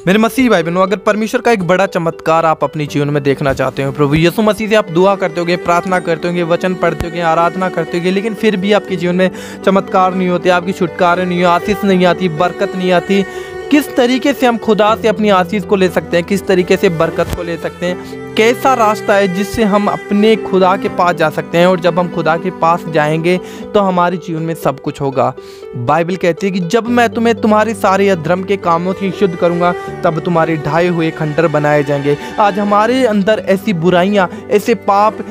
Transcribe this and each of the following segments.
मेरे मसीह भाई बहनों, अगर परमेश्वर का एक बड़ा चमत्कार आप अपने जीवन में देखना चाहते हो, प्रभु यीशु मसीह से आप दुआ करते होगे, प्रार्थना करते होगे, वचन पढ़ते होगे, आराधना करते होगे, लेकिन फिर भी आपके जीवन में चमत्कार नहीं होते, आपकी छुटकारे नहीं हो, आशीष नहीं आती, बरकत नहीं आती, किस तरीके से हम खुदा से अपनी आशीष को ले सकते हैं, किस तरीके से बरकत को ले सकते हैं, कैसा रास्ता है जिससे हम अपने खुदा के पास जा सकते हैं। और जब हम खुदा के पास जाएंगे तो हमारे जीवन में सब कुछ होगा। बाइबल कहती है कि जब मैं तुम्हें तुम्हारे सारे अधर्म के कामों से शुद्ध करूंगा, तब तुम्हारे ढाए हुए खंडर बनाए जाएंगे। आज हमारे अंदर ऐसी बुराइयां, ऐसे पाप,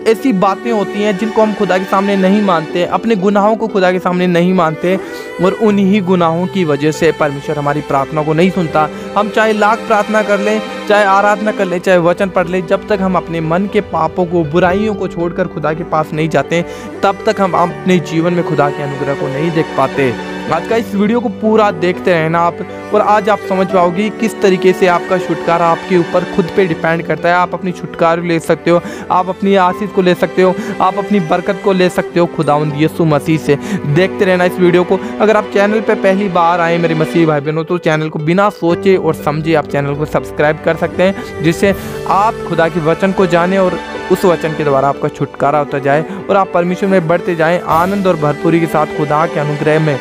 ऐसी बातें होती हैं जिनको हम खुदा के सामने नहीं मानते, अपने गुनाहों को खुदा के सामने नहीं मानते, और उन्हीं गुनाहों की वजह से परमेश्वर हमारी प्रार्थना को नहीं सुनता। हम चाहे लाख प्रार्थना कर लें, चाहे आराधना कर लें, चाहे वचन पढ़ लें, जब तक हम अपने मन के पापों को, बुराइयों को छोड़कर खुदा के पास नहीं जाते, तब तक हम अपने जीवन में खुदा के अनुग्रह को नहीं देख पाते। आज का इस वीडियो को पूरा देखते रहना आप, और आज आप समझ पाओगे किस तरीके से आपका छुटकारा आपके ऊपर खुद पे डिपेंड करता है। आप अपनी छुटकारा ले सकते हो, आप अपनी आशीष को ले सकते हो, आप अपनी बरकत को ले सकते हो खुदावंद यीशु मसीह से। देखते रहना इस वीडियो को। अगर आप चैनल पे पहली बार आए मेरे मसीह भाई बहनों, तो चैनल को बिना सोचे और समझे आप चैनल को सब्सक्राइब कर सकते हैं, जिससे आप खुदा के वचन को जाने और उस वचन के द्वारा आपका छुटकारा होता जाए और आप परमेश्वर में बढ़ते जाएं आनंद और भरपूरी के साथ खुदा के अनुग्रह में।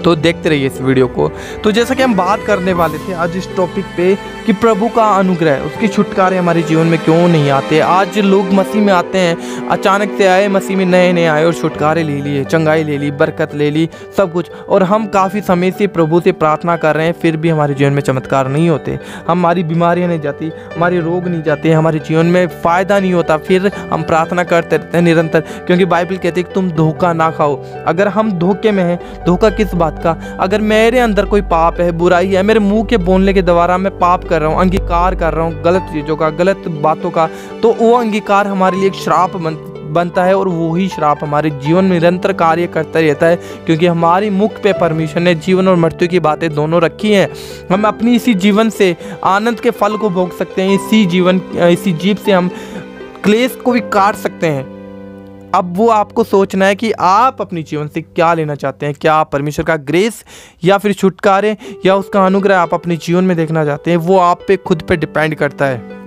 तो देखते रहिए इस वीडियो को। तो जैसा कि हम बात करने वाले थे आज इस टॉपिक पे कि प्रभु का अनुग्रह, उसकी छुटकारे हमारे जीवन में क्यों नहीं आते। आज लोग मसीह में आते हैं, अचानक से आए मसीह में, नए आए और छुटकारे ले लिए, चंगाई ले ली, बरकत ले ली, सब कुछ, और हम काफ़ी समय से प्रभु से प्रार्थना कर रहे हैं, फिर भी हमारे जीवन में चमत्कार नहीं होते। हमारी बीमारियाँ नहीं जाती, हमारे रोग नहीं जाते, हमारे जीवन में फ़ायदा नहीं होता, फिर हम प्रार्थना करते रहते हैं निरंतर, क्योंकि बाइबल कहती है कि तुम धोखा ना खाओ। अगर हम धोखे में हैं, धोखा किस बात का? अगर मेरे अंदर कोई पाप है, बुराई है, मेरे मुंह के बोलने के द्वारा मैं पाप कर रहा हूँ, अंगीकार कर रहा हूँ गलत चीज़ों का, गलत बातों का, तो वो अंगीकार हमारे लिए एक श्राप बनता है, और वही श्राप हमारे जीवन में निरंतर कार्य करता रहता है, क्योंकि हमारी मुख पे परमेश्वर ने जीवन और मृत्यु की बातें दोनों रखी हैं। हम अपनी इसी जीवन से आनंद के फल को भोग सकते हैं, इसी जीभ से हम क्लेश को भी काट सकते हैं। अब वो आपको सोचना है कि आप अपनी जीवन से क्या लेना चाहते हैं। क्या आप परमेश्वर का ग्रेस या फिर छुटकारे या उसका अनुग्रह आप अपने जीवन में देखना चाहते हैं? वो आप पे खुद पे डिपेंड करता है।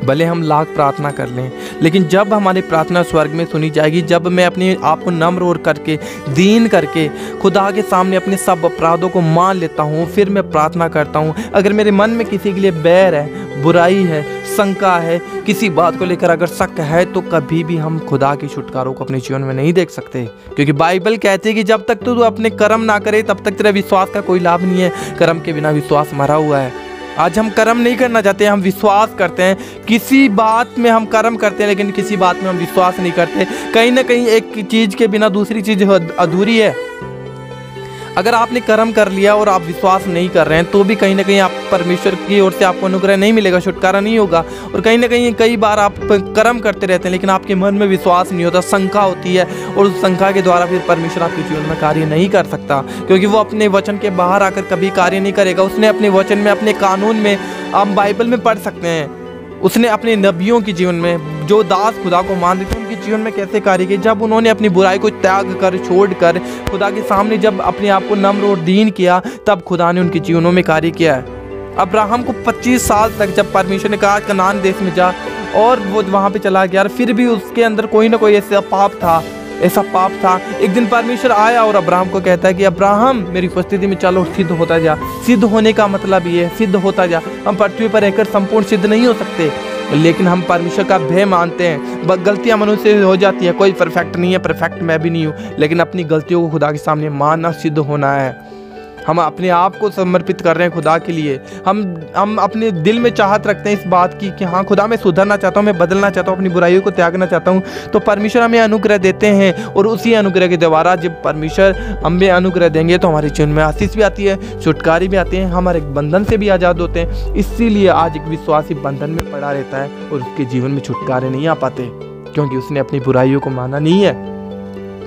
भले हम लाख प्रार्थना कर लें, लेकिन जब हमारी प्रार्थना स्वर्ग में सुनी जाएगी, जब मैं अपने आप को नम्र और करके, दीन करके खुदा के सामने अपने सब अपराधों को मान लेता हूँ, फिर मैं प्रार्थना करता हूँ। अगर मेरे मन में किसी के लिए बैर है, बुराई है, शंका है, किसी बात को लेकर अगर शक है, तो कभी भी हम खुदा के छुटकारों को अपने जीवन में नहीं देख सकते, क्योंकि बाइबल कहती है कि जब तक तू अपने कर्म ना करे, तब तक तेरा विश्वास का कोई लाभ नहीं है। कर्म के बिना विश्वास मरा हुआ है। आज हम कर्म नहीं करना चाहते, हम विश्वास करते हैं। किसी बात में हम कर्म करते हैं, लेकिन किसी बात में हम विश्वास नहीं करते। कहीं ना कहीं एक चीज़ के बिना दूसरी चीज़ अधूरी है। अगर आपने कर्म कर लिया और आप विश्वास नहीं कर रहे हैं, तो भी कहीं ना कहीं आप परमेश्वर की ओर से आपको अनुग्रह नहीं मिलेगा, छुटकारा नहीं होगा। और कहीं ना कहीं कई बार आप कर्म करते रहते हैं, लेकिन आपके मन में विश्वास नहीं होता, शंका होती है, और उस शंका के द्वारा फिर परमेश्वर आपके जीवन में कार्य नहीं कर सकता, क्योंकि वो अपने वचन के बाहर आकर कभी कार्य नहीं करेगा। उसने अपने वचन में, अपने कानून में, हम बाइबल में पढ़ सकते हैं, उसने अपने नबियों के जीवन में, जो दास खुदा को मान देते, उनके जीवन में कैसे कार्य किए। जब उन्होंने अपनी बुराई को त्याग कर, छोड़ कर खुदा के सामने जब अपने आप को नम्र और दीन किया, तब खुदा ने उनके जीवनों में कार्य किया है। अब्राहम को 25 साल तक जब परमेश्वर ने कहा कनान देश में जा, और वो वहाँ पे चला गया, फिर भी उसके अंदर कोई ना कोई ऐसा पाप था। एक दिन परमेश्वर आया और अब्राहम को कहता है कि अब्राहम मेरी उपस्थिति में चलो, सिद्ध होता जा। सिद्ध होने का मतलब ये है, सिद्ध होता जा। हम पृथ्वी पर रहकर संपूर्ण सिद्ध नहीं हो सकते, लेकिन हम परमेश्वर का भय मानते हैं। गलतियां मनुष्य से हो जाती है, कोई परफेक्ट नहीं है, परफेक्ट मैं भी नहीं हूँ, लेकिन अपनी गलतियों को खुदा के सामने मानना, सिद्ध होना है। हम अपने आप को समर्पित कर रहे हैं खुदा के लिए। हम अपने दिल में चाहत रखते हैं इस बात की कि हाँ खुदा, मैं सुधरना चाहता हूँ, मैं बदलना चाहता हूँ, अपनी बुराइयों को त्यागना चाहता हूँ। तो परमेश्वर हमें अनुग्रह देते हैं, और उसी अनुग्रह के द्वारा जब परमेश्वर हमें अनुग्रह देंगे, तो हमारे जीवन में आशीष भी आती है, छुटकारे भी आते हैं, हमारे एक बंधन से भी आज़ाद होते हैं। इसीलिए आज एक विश्वासी बंधन में पड़ा रहता है, और उसके जीवन में छुटकारे नहीं आ पाते, क्योंकि उसने अपनी बुराइयों को माना नहीं है।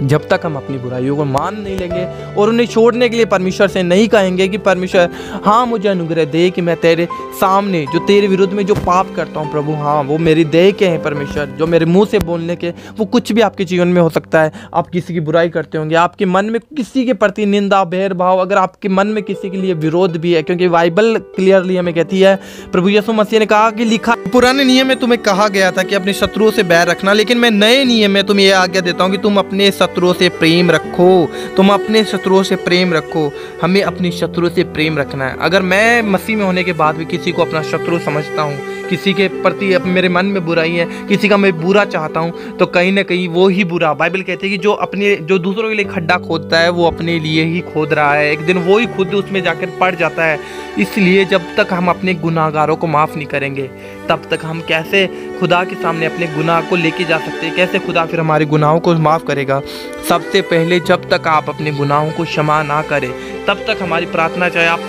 जब तक हम अपनी बुराइयों को मान नहीं लेंगे और उन्हें छोड़ने के लिए परमेश्वर से नहीं कहेंगे कि परमेश्वर हाँ मुझे अनुग्रह दे कि मैं तेरे सामने जो तेरे विरुद्ध में जो पाप करता हूँ प्रभु, हाँ वो मेरी देह के हैं परमेश्वर, जो मेरे मुंह से बोलने के, वो कुछ भी आपके जीवन में हो सकता है। आप किसी की बुराई करते होंगे, आपके मन में किसी के प्रति निंदा भेदभाव, अगर आपके मन में किसी के लिए विरोध भी है, क्योंकि बाइबल क्लियरली हमें कहती है, प्रभु यीशु मसीह ने कहा कि लिखा पुराने नियम में तुम्हें कहा गया था कि अपने शत्रुओं से बैर रखना, लेकिन मैं नए नियम में तुम्हें यह आज्ञा देता हूँ कि तुम अपने शत्रुओं से प्रेम रखो। तुम अपने शत्रुओं से प्रेम रखो। हमें अपनी शत्रुओं से प्रेम रखना है। अगर मैं मसीह में होने के बाद भी किसी को अपना शत्रु समझता हूँ, किसी के प्रति मेरे मन में बुराई है, किसी का मैं बुरा चाहता हूँ, तो कहीं ना कहीं वो ही बुरा, बाइबल कहती है कि जो दूसरों के लिए खड्डा खोदता है वो अपने लिए ही खोद रहा है, एक दिन वो ही खुद उसमें जाकर पड़ जाता है। इसलिए जब तक हम अपने गुनाहगारों को माफ़ नहीं करेंगे, तब तक हम कैसे खुदा के सामने अपने गुनाह को लेके जा सकते हैं? कैसे खुदा फिर हमारे गुनाहों को माफ़ करेगा? सबसे पहले जब तक आप अपने गुनाहों को क्षमा ना करें, तब तक हमारी प्रार्थना, चाहे आप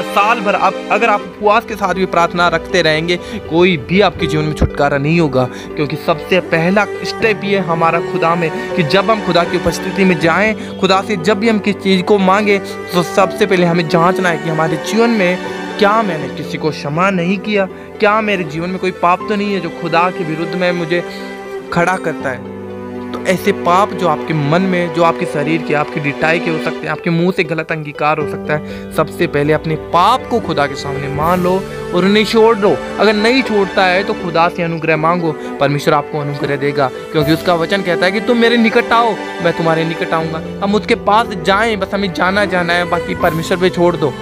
साल भर अगर आप उपवास के साथ भी प्रार्थना रखते रहेंगे, कोई भी आपके जीवन में छुटकारा नहीं होगा। क्योंकि सबसे पहला स्टेप ये हमारा खुदा में, कि जब हम खुदा की उपस्थिति में जाएं, खुदा से जब भी हम किसी चीज़ को मांगे, तो सबसे पहले हमें जांचना है कि हमारे जीवन में क्या मैंने किसी को क्षमा नहीं किया, क्या मेरे जीवन में कोई पाप तो नहीं है जो खुदा के विरुद्ध में मुझे खड़ा करता है। तो ऐसे पाप जो आपके मन में, जो आपके शरीर के, आपकी डिटाई के हो सकते हैं, आपके मुंह से गलत अंगीकार हो सकता है, सबसे पहले अपने पाप को खुदा के सामने मान लो और उन्हें छोड़ दो। अगर नहीं छोड़ता है तो खुदा से अनुग्रह मांगो, परमेश्वर आपको अनुग्रह देगा, क्योंकि उसका वचन कहता है कि तुम मेरे निकट आओ, मैं तुम्हारे निकट आऊँगा। हम उसके पास जाएं, बस हमें जाना है, बाकी परमेश्वर पे छोड़ दो।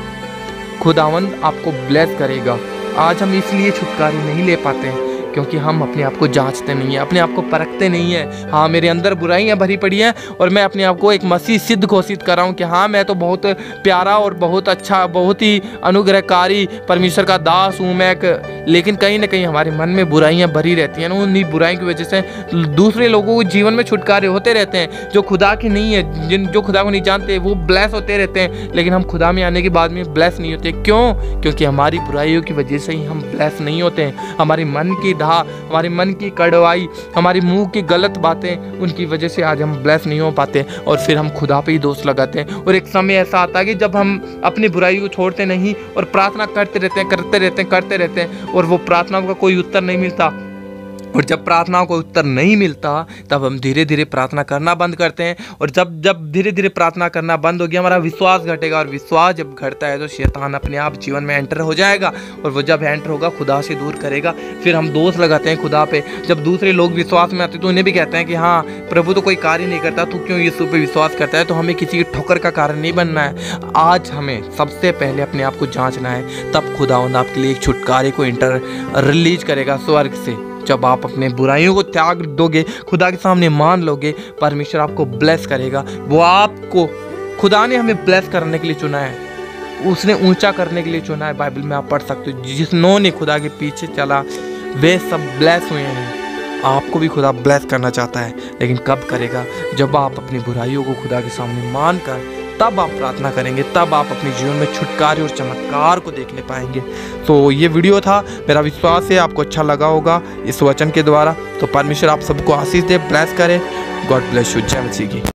खुदावंद आपको ब्लेस करेगा। आज हम इसलिए छुटकारे नहीं ले पाते हैं क्योंकि हम अपने आप को जांचते नहीं हैं, अपने आप को परखते नहीं हैं। हाँ, मेरे अंदर बुराइयाँ भरी पड़ी हैं और मैं अपने आप को एक मसीह सिद्ध घोषित कर रहा हूँ कि हाँ, मैं तो बहुत प्यारा और बहुत अच्छा, बहुत ही अनुग्रहकारी परमेश्वर का दास हूँ मैं। लेकिन कहीं ना कहीं हमारे मन में बुराइयाँ भरी रहती हैं। उन्हीं बुराइयों की वजह से दूसरे लोगों को जीवन में छुटकारे होते रहते हैं, जो खुदा के नहीं है, जो खुदा को नहीं जानते, वो ब्लेस होते रहते हैं। लेकिन हम खुदा में आने के बाद में ब्लेस नहीं होते। क्यों? क्योंकि हमारी बुराइयों की वजह से ही हम ब्लेस नहीं होते हैं। हमारे मन की हमारे मन की कड़वाई, हमारे मुंह की गलत बातें, उनकी वजह से आज हम ब्लेस नहीं हो पाते और फिर हम खुदा पे ही दोष लगाते हैं। और एक समय ऐसा आता है कि जब हम अपनी बुराई को छोड़ते नहीं और प्रार्थना करते रहते हैं और वो प्रार्थनाओं का कोई उत्तर नहीं मिलता, और जब प्रार्थनाओं को उत्तर नहीं मिलता तब हम धीरे धीरे प्रार्थना करना बंद करते हैं। और जब धीरे धीरे प्रार्थना करना बंद हो गया, हमारा विश्वास घटेगा, और विश्वास जब घटता है तो शैतान अपने आप जीवन में एंटर हो जाएगा, और वो जब एंटर होगा खुदा से दूर करेगा। फिर हम दोष लगाते हैं खुदा पे। जब दूसरे लोग विश्वास में आते तो उन्हें भी कहते हैं कि हाँ, प्रभु तो कोई कार्य नहीं करता, तू क्यों यीशु पे विश्वास करता है? तो हमें किसी की ठोकर का कारण नहीं बनना है। आज हमें सबसे पहले अपने आप को जाँचना है, तब खुदावंद आपके लिए एक छुटकारे को रिलीज करेगा स्वर्ग से। जब आप अपने बुराइयों को त्याग दोगे, खुदा के सामने मान लोगे, परमेश्वर आपको ब्लेस करेगा। वो आपको, खुदा ने हमें ब्लेस करने के लिए चुना है, उसने ऊंचा करने के लिए चुना है। बाइबल में आप पढ़ सकते हो, जिन्होंने खुदा के पीछे चला वे सब ब्लेस हुए हैं। आपको भी खुदा ब्लेस करना चाहता है, लेकिन कब करेगा? जब आप अपनी बुराइयों को खुदा के सामने मान कर तब आप प्रार्थना करेंगे, तब आप अपने जीवन में छुटकारे और चमत्कार को देखने पाएंगे। तो ये वीडियो था, मेरा विश्वास है आपको अच्छा लगा होगा इस वचन के द्वारा। तो परमेश्वर आप सबको आशीष दे, ब्लेस करे। God bless you. जय मसीह की।